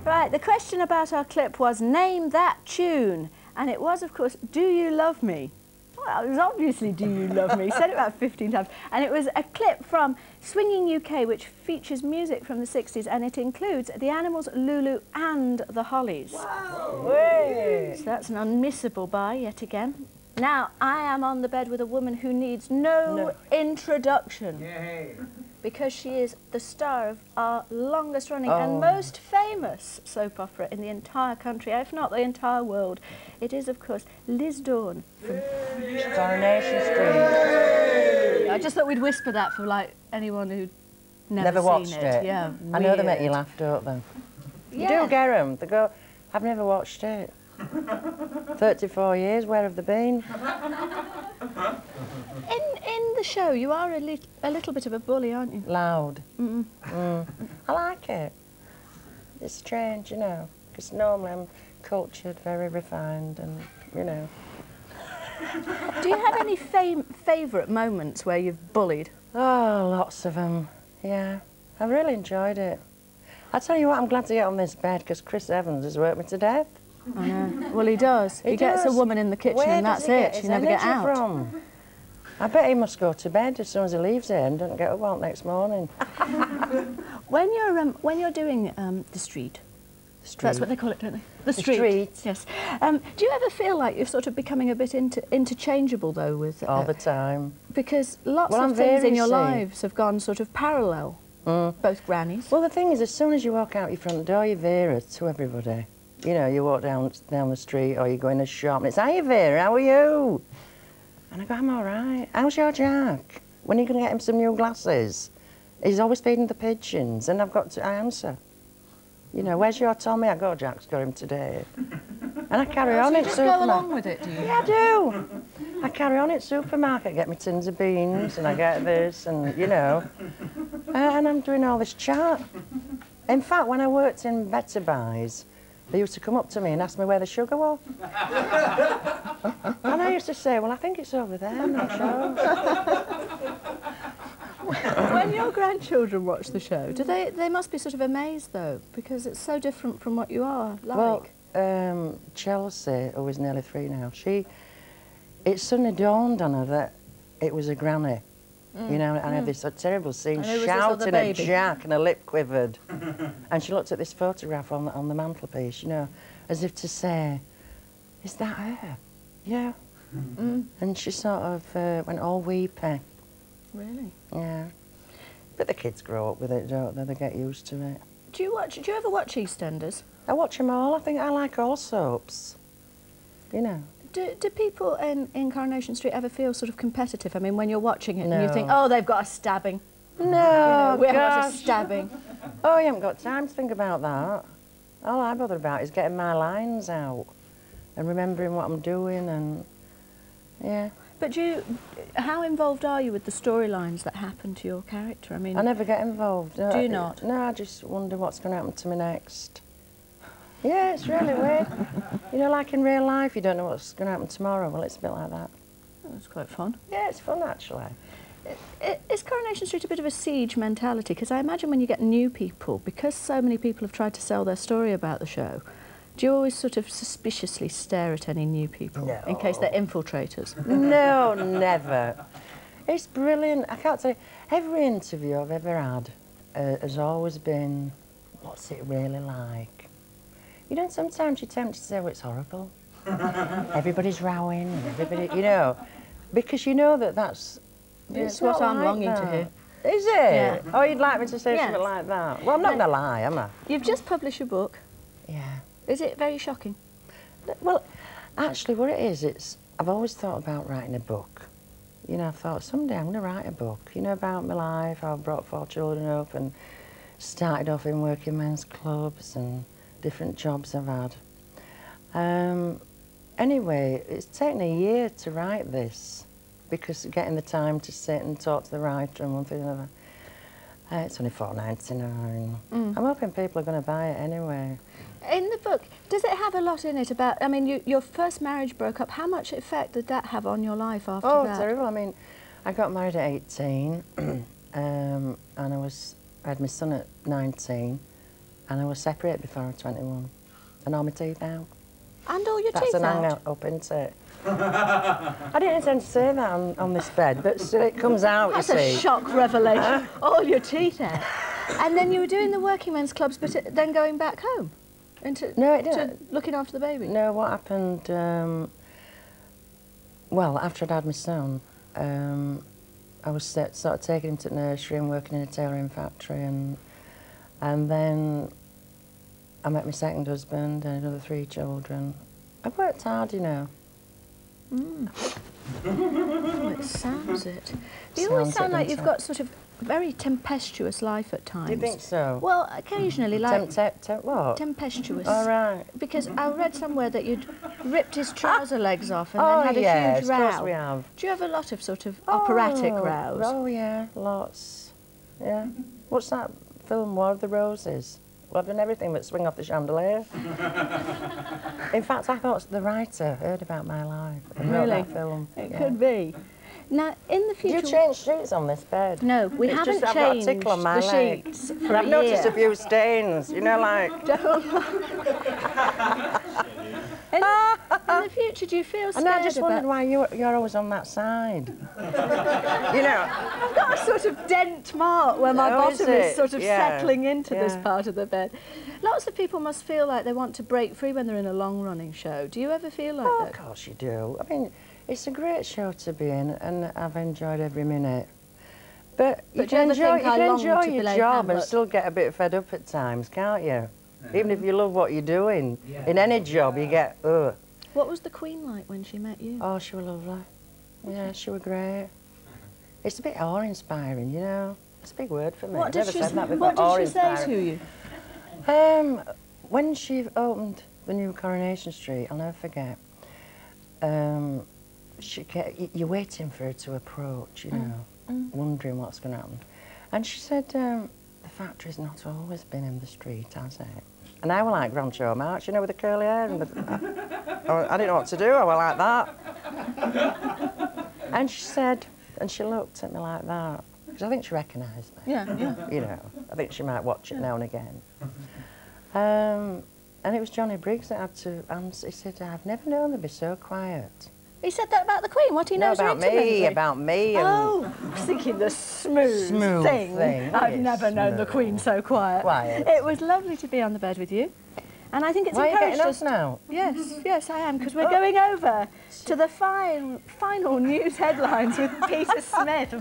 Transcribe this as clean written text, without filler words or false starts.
Right, the question about our clip was, name that tune. And it was, of course, Do You Love Me? Well, it was obviously Do You Love Me. He said it about 15 times. And it was a clip from Swinging UK, which features music from the 60s, and it includes the Animals, Lulu and the Hollies. Wow! So that's an unmissable buy yet again. Now, I am on the bed with a woman who needs no introduction. Yay! Because she is the star of our longest running and most famous soap opera in the entire country, if not the entire world. It is, of course, Liz Dawn from Coronation Street. I just thought we'd whisper that for, like, anyone who'd never watched seen it. Yeah, I know they make you laugh, don't they? You do get them. They go, I've never watched it. 34 years, where have they been? In the show, you are a little bit of a bully, aren't you? Loud. I like it. It's strange, you know, because normally I'm cultured, very refined, and, you know. Do you have any favourite moments where you've bullied? Oh, lots of them, yeah. I've really enjoyed it. I tell you what, I'm glad to get on this bed, because Chris Evans has worked me to death. I know. Well, he does. He gets a woman in the kitchen and that's it. You never get out. From? I bet he must go to bed as soon as he leaves here and doesn't get up all next morning. When you're doing the street, that's what they call it, don't they? The street. Yes. Do you ever feel like you're sort of becoming a bit interchangeable though with all the time? Because lots of things in your lives have gone sort of parallel. Both grannies. Well, the thing is, as soon as you walk out your front door, you're Vera to everybody. You know, you walk down the street or you go in a shop and it's, "Hiya, Vera, how are you?" And I go, "I'm all right. How's your Jack? When are you going to get him some new glasses? He's always feeding the pigeons." And I answer. You know, "Where's your Tommy?" I go, "Jack's got him today." And I carry on so at you just supermarket. go along with it, do you? Yeah, I do. I carry on at supermarket, get my tins of beans and I get this and, you know. And I'm doing all this chat. In fact, when I worked in Better Buys, they used to come up to me and ask me where the sugar was. And I used to say, "Well, I think it's over there, I'm not sure." When your grandchildren watch the show, do they must be sort of amazed, though, because it's so different from what you are like. Well, Chelsea, who is nearly 3 now, it suddenly dawned on her that it was a granny. You know, and I had this terrible scene shouting at Jack and her lip quivered. And she looked at this photograph on the mantelpiece, you know, as if to say, "Is that her?" Yeah. And she sort of went all weepy. Really? Yeah. But the kids grow up with it, don't they? They get used to it. Do you ever watch EastEnders? I watch them all. I think I like all soaps. You know. Do people in Coronation Street ever feel sort of competitive? I mean, when you're watching it No. and you think, "Oh, they've got a stabbing." No, you know, we haven't got a gosh. stabbing. Oh, you haven't got time to think about that. All I bother about is getting my lines out and remembering what I'm doing and, yeah. But how involved are you with the storylines that happen to your character? I mean, I never get involved. No, do you not? No, I just wonder what's going to happen to me next. Yeah, it's really weird. You know, like in real life, you don't know what's going to happen tomorrow. Well, it's a bit like that. Oh, that's quite fun. Yeah, it's fun, actually. Is Coronation Street a bit of a siege mentality? Because I imagine when you get new people, because so many people have tried to sell their story about the show, do you always sort of suspiciously stare at any new people No. in case they're infiltrators? No, never. It's brilliant. I can't tell you, every interview I've ever had has always been, what's it really like? You know, sometimes you're tempted to say, "Well, it's horrible." Everybody's rowing, and everybody, you know, because you know that's... It's what I'm longing to hear. Is it? Yeah. Oh, you'd like me to say something like that? Well, I'm not going to lie, am I? You've just published a book. Yeah. Is it very shocking? Well, actually, what it is, I've always thought about writing a book. You know, I thought, someday I'm going to write a book, you know, about my life, how I brought 4 children up and started off in working men's clubs and different jobs I've had. Anyway, it's taken a year to write this because getting the time to sit and talk to the writer and one thing and another. It's only $4.99. I'm hoping people are going to buy it anyway. In the book, does it have a lot in it about, I mean, your first marriage broke up. How much effect did that have on your life after that? Oh, terrible. I mean, I got married at 18 and I I had my son at 19, and I was separated before I was 21. And all my teeth out. And all your That's teeth an hang out? up, isn't it? I didn't intend to say that on this bed, but still it comes out, That's you see. a shock revelation. All your teeth out. And then you were doing the working men's clubs, but then going back home? No, it didn't. To looking after the baby? No, what happened, well, after I'd had my son, I was sort of taking him to the nursery and working in a tailoring factory, and then I met my second husband and another 3 children. I worked hard, you know. Mm. Oh, it sounds it. You always sound like you've got sort of a very tempestuous life at times. Do you think so? Well, occasionally, like... what? Tempestuous. All right. Because I read somewhere that you'd ripped his trouser legs off and Oh, then had a yes, huge row. of course we have. Do you have a lot of sort of operatic rows? Oh, yeah, lots. Yeah. What's that film, War of the Roses? Well, I've done everything but swing off the chandelier. In fact, I thought the writer heard about my life and wrote that film. It could be. Now, in the future... Do you change sheets on this bed? No, we haven't just, changed I've got a tickle on my the leg. sheets for I've noticed a few stains, you know, like... In the future, do you feel scared? And I just wondered why you're always on that side. You know. I've got a sort of dent mark where my bottom is sort of settling into this part of the bed. Lots of people must feel like they want to break free when they're in a long-running show. Do you ever feel like that? Of course you do. I mean, it's a great show to be in, and I've enjoyed every minute. But you can enjoy your job and still get a bit fed up at times, can't you? Even if you love what you're doing. In any job, you get, ugh. What was the Queen like when she met you? Oh, she was lovely. Yeah, she was great. It's a bit awe-inspiring, you know. It's a big word for me. What did she say to you? When she opened the new Coronation Street, I'll never forget, you're waiting for her to approach, you know, wondering what's going to happen. And she said, the factory's not always been in the street, has it? And I was like Groucho Marx, you know, with the curly hair. And I didn't know what to do, I was like that. And she said, and she looked at me like that, because I think she recognised me. Yeah. You know, I think she might watch it now and again. And it was Johnny Briggs that had to answer. He said, I've never known her be so quiet. He said that about the Queen? What he knows about me. And oh, I was thinking the smooth thing. I've never known the Queen so quiet. It was lovely to be on the bed with you. And I think it's encouraged us now. Yes, I am, because we're going over to the final news headlines with Peter Smith.